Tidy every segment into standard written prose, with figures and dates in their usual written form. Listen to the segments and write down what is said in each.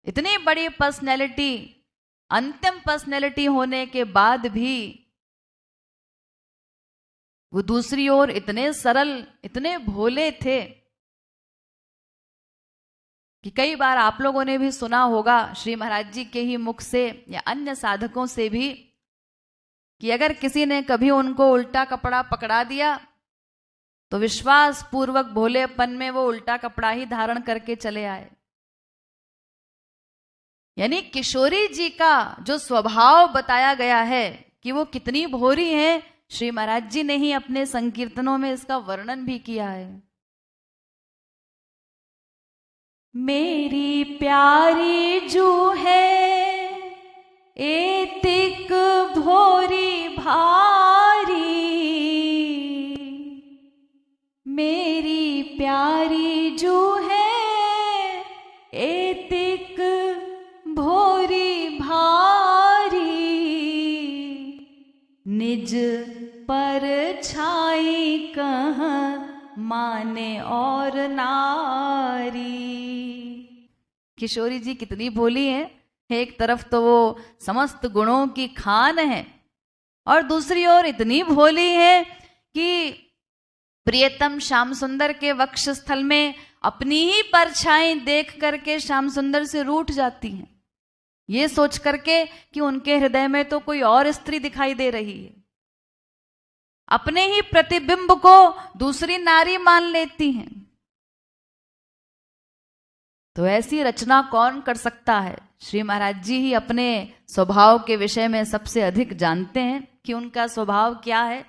इतनी बड़ी पर्सनैलिटी, अंतिम पर्सनैलिटी होने के बाद भी वो दूसरी ओर इतने सरल, इतने भोले थे कि कई बार आप लोगों ने भी सुना होगा श्री महाराज जी के ही मुख से या अन्य साधकों से भी कि अगर किसी ने कभी उनको उल्टा कपड़ा पकड़ा दिया तो विश्वास पूर्वक भोलेपन में वो उल्टा कपड़ा ही धारण करके चले आए। यानी किशोरी जी का जो स्वभाव बताया गया है कि वो कितनी भोरी है, श्री महाराज जी ने ही अपने संकीर्तनों में इसका वर्णन भी किया है। मेरी प्यारी जो है एतिक भोरी भारी, मेरी प्यारी जो है एतिक भोरी भारी, निज पर छाई कहाँ माने और नारी। किशोरी जी कितनी भोली है, एक तरफ तो वो समस्त गुणों की खान है और दूसरी ओर इतनी भोली है कि प्रियतम श्याम सुंदर के वक्षस्थल में अपनी ही परछाई देख करके श्याम सुंदर से रूठ जाती हैं, ये सोच करके कि उनके हृदय में तो कोई और स्त्री दिखाई दे रही है। अपने ही प्रतिबिंब को दूसरी नारी मान लेती हैं। तो ऐसी रचना कौन कर सकता है? श्री महाराज जी ही अपने स्वभाव के विषय में सबसे अधिक जानते हैं कि उनका स्वभाव क्या है।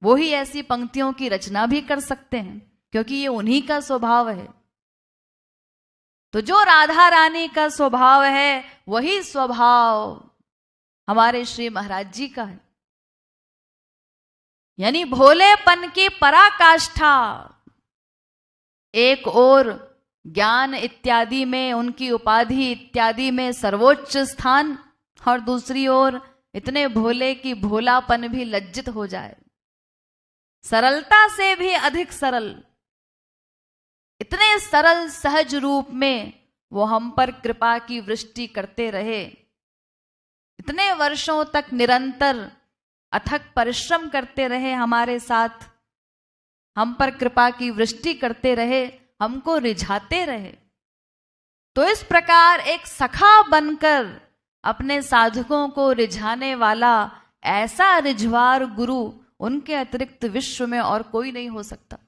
वो ही ऐसी पंक्तियों की रचना भी कर सकते हैं क्योंकि ये उन्हीं का स्वभाव है। तो जो राधा रानी का स्वभाव है वही स्वभाव हमारे श्री महाराज जी का है। यानी भोलेपन की पराकाष्ठा, एक और ज्ञान इत्यादि में, उनकी उपाधि इत्यादि में सर्वोच्च स्थान, और दूसरी ओर इतने भोले की भोलापन भी लज्जित हो जाए, सरलता से भी अधिक सरल, इतने सरल सहज रूप में वो हम पर कृपा की वृष्टि करते रहे। इतने वर्षों तक निरंतर अथक परिश्रम करते रहे, हमारे साथ हम पर कृपा की वृष्टि करते रहे, हमको रिझाते रहे। तो इस प्रकार एक सखा बनकर अपने साधकों को रिझाने वाला ऐसा रिझवार गुरु उनके अतिरिक्त विश्व में और कोई नहीं हो सकता।